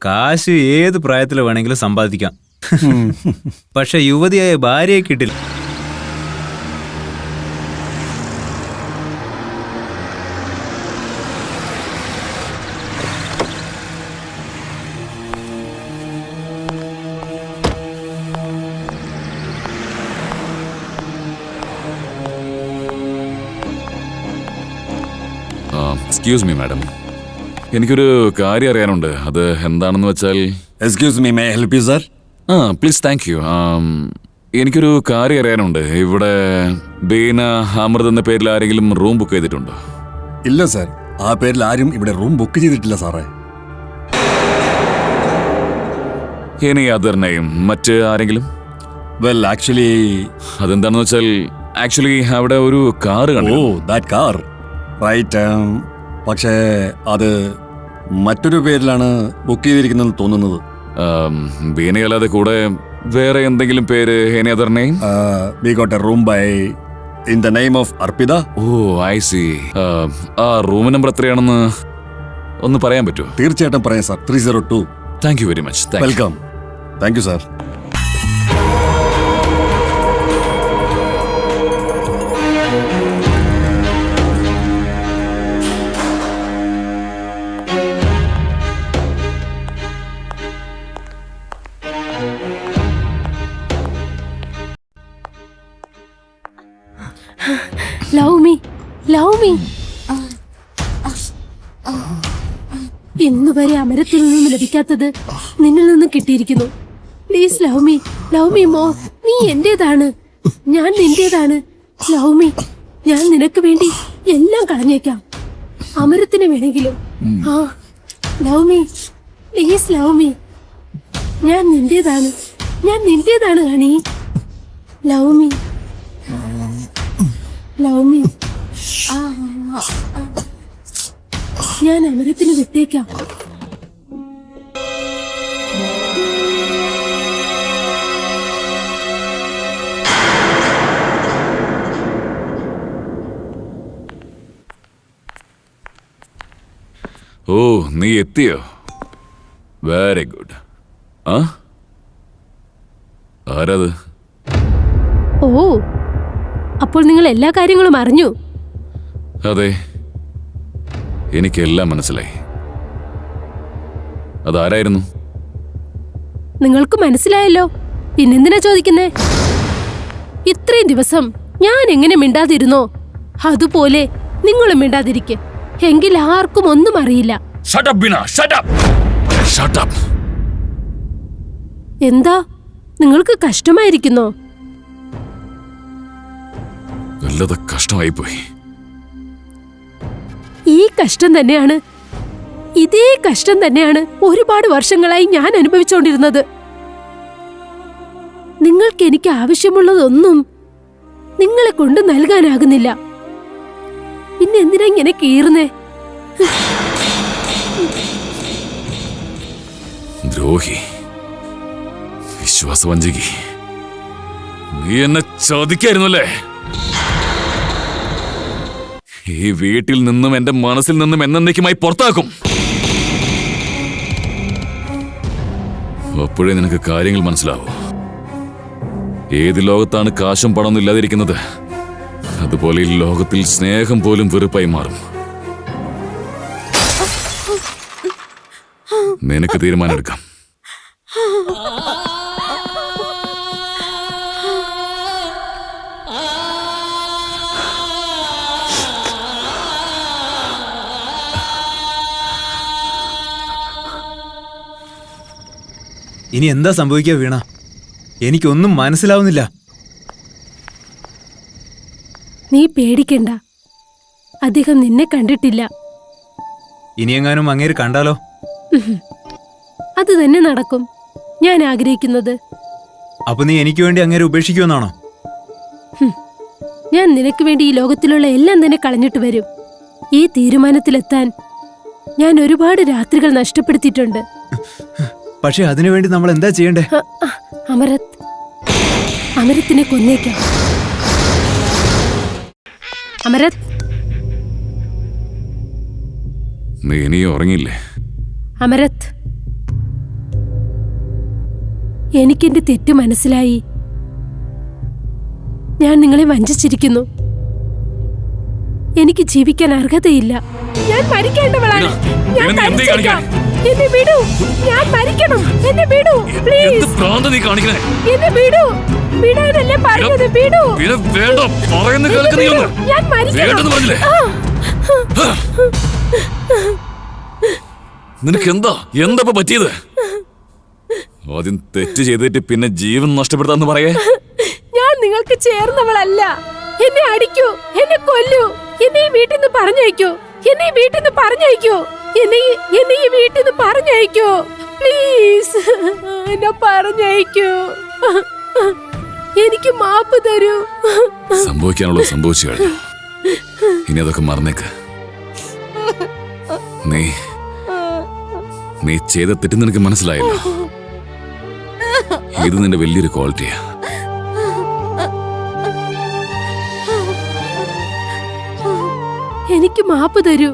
കാശ് ഏത് പ്രായത്തിൽ വേണമെങ്കിലും സമ്പാദിക്കാം. പക്ഷെ യുവതിയായ ഭാര്യയെ കിട്ടില്ല. എക്സ്ക്യൂസ് മീ മാഡം, എനിക്കൊരു കാര്യം അറിയാനുണ്ട്. അത് എന്താണെന്ന് വെച്ചാൽ. Excuse me, may I help you sir? Please, thank you. എനിക്കൊരു കാര്യം അറിയാനുണ്ട്. ഇവിടെ ബീന അമൃത് എന്ന പേരിൽ ആരെങ്കിലും റൂം ബുക്ക് ചെയ്തിട്ടുണ്ടോ? ഇല്ല സർ, ആ പേരിൽ ആരും ഇവിടെ റൂം ബുക്ക് ചെയ്തിട്ടില്ല സാറേ. ഇനി അതർ നെയിം മറ്റ് ആരെങ്കിലും? വെൽ ആക്ച്വലി അതെന്താണെന്ന് വെച്ചാൽ ആക്ച്വലി അവിടെ ഒരു കാറ് കണ്ടു. Oh that car right. പക്ഷേ അത് മറ്റൊരു പേരിലാണ് ബുക്ക് ചെയ്തിരിക്കുന്നതെന്ന് തോന്നുന്നത്. ബീനയല്ലാതെ കൂടെ വേറെ എന്തെങ്കിലും പേര്? Any other name? We got a room by in the name of Arpita. Oh I see. ആ റൂം നമ്പർ എത്രയാണെന്ന് ഒന്ന് പറയാൻ പറ്റുമോ? തീർച്ചയായിട്ടും പറയാം sir. 302. Thank you very much. Welcome. Thank you sir. Love me, love me. ഇന്നുവരെ അമരത്തിൽ നിന്നും ലഭിക്കാത്തത് നിന്നിൽ നിന്നും കിട്ടിയിരിക്കുന്നു. Please love me, love me മോ. നീ എന്റേതാണ്, ഞാൻ നിന്റേതാണ്. Love me. ഞാൻ നിനക്ക് വേണ്ടി എല്ലാം കളഞ്ഞേക്കാം, അമരത്തിന് വേണമെങ്കിലും. ആ love me, please love me. ഞാൻ നിന്റേതാണ്, ഞാൻ നിന്റേതാണ് honey. Love me, love me. ഞാൻ അമരത്തിന് വിട്ടേക്കാം. ഓ നീ എത്തിയോ? Very good. ആരത്? ഓ, അപ്പോൾ നിങ്ങൾ എല്ലാ കാര്യങ്ങളും അറിഞ്ഞു? അതെ, എനിക്കെല്ലാം മനസ്സിലായി. അതാരായിരുന്നു? നിങ്ങൾക്ക് മനസ്സിലായല്ലോ, പിന്നെന്തിനാ ചോദിക്കുന്നേ? ഇത്രയും ദിവസം ഞാൻ എങ്ങനെ മിണ്ടാതിരുന്നോ അതുപോലെ നിങ്ങളും മിണ്ടാതിരിക്കെ. എങ്കിൽ ആർക്കും ഒന്നും അറിയില്ല. Shut up, Bina! Shut up! Shut up! എന്താ, നിങ്ങൾക്ക് കഷ്ടമായിരിക്കുന്നോ? വല്ലത് കഷ്ടമായിപ്പോയി. ഈ കഷ്ടം തന്നെയാണ്, ഇതേ കഷ്ടം തന്നെയാണ് ഒരുപാട് വർഷങ്ങളായി ഞാൻ അനുഭവിച്ചുകൊണ്ടിരുന്നത്. നിങ്ങൾക്ക് എനിക്ക് ആവശ്യമുള്ളതൊന്നും നിങ്ങളെ കൊണ്ട് നൽകാനാകുന്നില്ല. പിന്നെ എന്തിനാ ഇങ്ങനെ കീറുന്നേ? ദ്രോഹി, വിശ്വാസവഞ്ചകി, നീ എന്നെ ചോദിക്കായിരുന്നല്ലേ? ഈ വീട്ടിൽ നിന്നും എന്റെ മനസ്സിൽ നിന്നും എന്നേക്കുമായി പുറത്താക്കും. അപ്പോഴേ നിനക്ക് കാര്യങ്ങൾ മനസ്സിലാവൂ. ഏത് ലോകത്താണ് കാശും പണമൊന്നും ഇല്ലാതിരിക്കുന്നത്, അതുപോലെ ഈ ലോകത്തിൽ സ്നേഹം പോലും വെറുപ്പായി മാറും. നിനക്ക് തീരുമാനമെടുക്കാം. ഇനി എന്താ സംഭവിക്കുക വീണ? എനിക്കൊന്നും മനസ്സിലാവുന്നില്ല. നീ പേടിക്കണ്ട, അദ്ദേഹം നിന്നെ കണ്ടിട്ടില്ല. ഇനിയെങ്ങാനും അങ്ങേര് കണ്ടാലോ? അത് തന്നെ നടക്കും ഞാൻ ആഗ്രഹിക്കുന്നത്. അപ്പൊ നീ എനിക്ക് വേണ്ടി അങ്ങേരെ ഉപേക്ഷിക്കുമെന്നാണോ? ഞാൻ നിനക്ക് വേണ്ടി ഈ ലോകത്തിലുള്ള എല്ലാം തന്നെ കളഞ്ഞിട്ട് വരും. ഈ തീരുമാനത്തിലെത്താൻ ഞാൻ ഒരുപാട് രാത്രികൾ നഷ്ടപ്പെടുത്തിയിട്ടുണ്ട്. പക്ഷെ അതിനുവേണ്ടി നമ്മൾ എന്താ ചെയ്യണ്ടേ? അമരത്തിനെ കൊന്നേക്കാം. അമരത്, നീ ഇനിയും ഉറങ്ങിയില്ലേ? അമരത്, എനിക്കെന്റെ തെറ്റ് മനസ്സിലായി. ഞാൻ നിങ്ങളെ വഞ്ചിച്ചിരിക്കുന്നു. എനിക്ക് ജീവിക്കാൻ അർഹതയില്ല. ഞാൻ മരിക്കേണ്ടവളാണ്. ഞാൻ നീ എന്തേ മരിച്ചേക്കാം. കാണിക്കണേ? എന്നെ വിടൂ. ഞാൻ മരിക്കണം. എന്നെ വിടൂ പ്ലീസ്. നീ കാണിക്കണേ? എന്നെ വിടൂ. വിടാനല്ലേ പറഞ്ഞത്? വിടൂ. വേണ്ട, പറയുന്ന കേൾക്ക് നീ ഒന്ന്. ഞാൻ മരിക്കണം. വേണ്ടെന്ന് പറഞ്ഞില്ലേ? നിനക്ക് എന്താ പറ്റിയത്? ആദ്യം തെറ്റ് ചെയ്തിട്ട് പിന്നെ ജീവൻ നഷ്ടപ്പെടുത്താന്ന് പറയേ. ഞാൻ നിങ്ങൾക്ക് ചേർന്നവളല്ല. എന്നെ അടിക്കൂ, എന്നെ കൊല്ലൂ, എന്നെ ഈ വീട്ടിൽ നിന്ന് പറഞ്ഞയക്കൂ, എന്നെ ഈ വീട്ടിൽ നിന്ന് പറഞ്ഞയക്കൂ, എന്നെ ഈ വീട്ടിൽ നിന്ന് പറഞ്ഞയക്കൂ പ്ലീസ്. എന്നെ പറഞ്ഞയക്കൂ. എനിക്ക് മാപ്പ് തരൂ. സംഭവിക്കാനുള്ളത് സംഭവിച്ചു കഴിഞ്ഞു. ഇനി അതൊക്കെ മറന്നേക്ക്. നീ ചെയ്ത തെറ്റ് നിനക്ക് മനസ്സിലായല്ലോ. ഇത് നിന്റെ വലിയൊരു ക്വാളിറ്റിയാ. എനിക്ക് മാപ്പ് തരൂ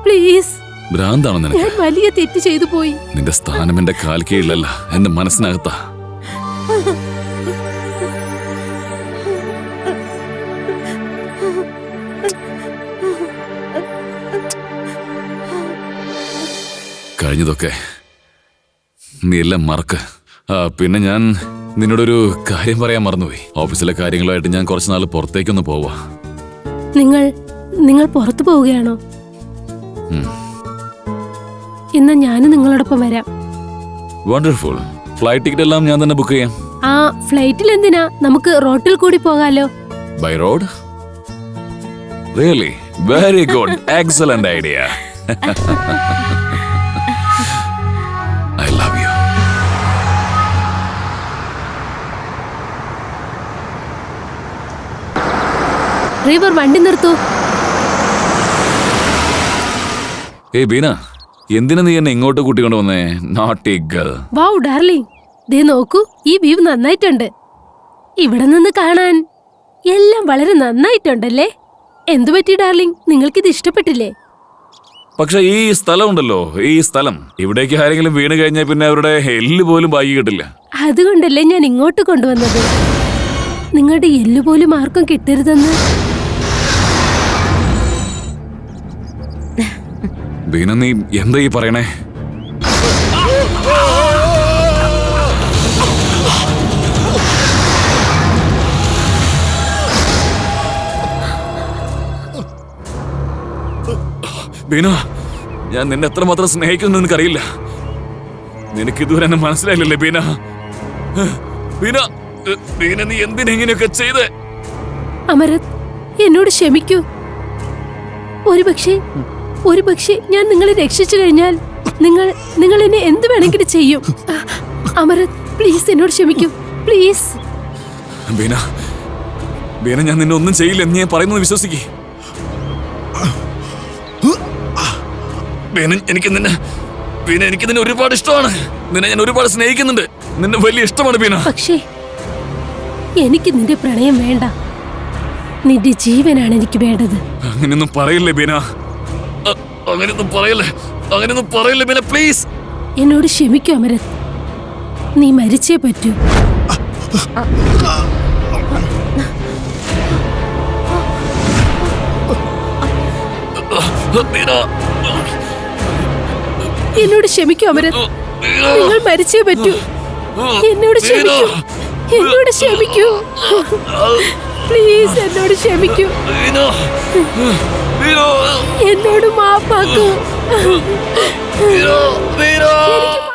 പ്ലീസ്. ഭ്രാന്താണ് നിനക്ക്. ഞാൻ വലിയ തെറ്റ് ചെയ്തു പോയി. നിന്റെ സ്ഥാനം എന്റെ കാൽ കീഴിലല്ല, എന്റെ മനസ്സിനകത്താ. കഴിഞ്ഞതൊക്കെ നീ എല്ലാം മറക്ക്. പിന്നെ ഞാൻ നിന്നോടൊരു കാര്യം പറയാൻ മറന്നുപോയി. ഓഫീസിലെ കാര്യങ്ങളുമായിട്ട് ഞാൻ കുറച്ച് നാൾ പുറത്തേക്കൊന്ന് പോവാ. നിങ്ങൾ പുറത്തു പോവുകയാണോ? എന്നാ ഞാനും നിങ്ങളോടൊപ്പം വരാം. വണ്ടർഫുൾ. ഫ്ലൈറ്റ് ടിക്കറ്റ് എല്ലാം ഞാൻ തന്നെ ബുക്ക് ചെയ്യാം. ആ ഫ്ലൈറ്റിൽ എന്തിനാ? നമുക്ക് റോട്ടിൽ കൂടി പോകാലോ. By road? Really? Very good. Excellent idea. I love you. Driver വണ്ടി നിർത്തൂ. ഏയ് ബീന, എന്തിനാ നീ എന്നെ ഇങ്ങോട്ട് കൂട്ടിക്കൊണ്ട് വന്നേ? Naughty girl. വൗ ഡാർലിംഗ്, ദേ നോക്കൂ, ഈ വ്യൂ നന്നായിട്ടുണ്ട്. ഇവിടെ നിന്ന് കാണാൻ എല്ലാം വളരെ നന്നായിട്ടുണ്ടല്ലേ? എന്തു പറ്റി ഡാർലിംഗ്, നിങ്ങൾക്കിത് ഇഷ്ടപ്പെട്ടില്ലേ? പക്ഷെ ഈ സ്ഥലം ഉണ്ടല്ലോ, ഈ സ്ഥലം, ഇവിടേക്ക് ആരെങ്കിലും വീണ് കഴിഞ്ഞാൽ പിന്നെ അവരുടെ എല്ല് പോലും ബാക്കി കിട്ടില്ല. അതുകൊണ്ടല്ലേ ഞാൻ ഇങ്ങോട്ട് കൊണ്ടുവന്നത്. നിങ്ങളുടെ എല്ല് പോലും ആർക്കും കിട്ടരുതെന്ന്. ബീന, നീ എന്താ ഈ പറയണേ? ബീന, ഞാൻ നിന്നെ എത്രമാത്രം സ്നേഹിക്കുന്നു നിനക്കറിയില്ല. നിനക്ക് ഇതുവരെ എന്നെ മനസ്സിലായില്ലല്ലേ ബീന? ബീന, ബീന, നീ എന്തിനെങ്ങനെയൊക്കെ ചെയ്തേ? അമരത്, എന്നോട് ക്ഷമിക്കൂ. ഒരുപക്ഷെ ഞാൻ നിങ്ങളെ രക്ഷിച്ചു കഴിഞ്ഞാൽ നിങ്ങൾ എന്നെ എന്ത് വേണമെങ്കിലും ചെയ്യും. അമരത്, പ്ലീസ് എന്നോട് ക്ഷമിക്കൂ പ്ലീസ്. ബീന, ബീന, ഞാൻ നിന്നെ ഒന്നും ചെയ്യില്ല എന്ന് ഞാൻ പറയുന്നത് വിശ്വസിക്കേ. ബീന, എനിക്ക് നിന്നെ ഒരുപാട് ഇഷ്ടമാണ്. നിന്നെ ഞാൻ ഒരുപാട് സ്നേഹിക്കുന്നുണ്ട്. നിന്നെ വലിയ ഇഷ്ടമാണ് ബീന. പക്ഷേ എനിക്ക് നിന്റെ പ്രണയം വേണ്ട. നിന്റെ ജീവനാണ് എനിക്ക് വേണ്ടത്. അങ്ങനെയൊന്നും പറയില്ലേ ബീന, അങ്ങനെയൊന്നും പറയല്ലേ ബീന, പ്ലീസ്. എന്നോട് ക്ഷമിക്കൂ അമരത്, നീ മരിച്ചേ പറ്റൂ. എന്നോട് ക്ഷമിക്കൂ അമരത്, നിങ്ങൾ മരിച്ചേ പറ്റൂ. എന്നോട് ക്ഷമിക്കൂ പ്ലീസ്. എന്നോട് ക്ഷമിക്കൂ. എന്നോട് മാപ്പാക്കൂ. എനിക്ക്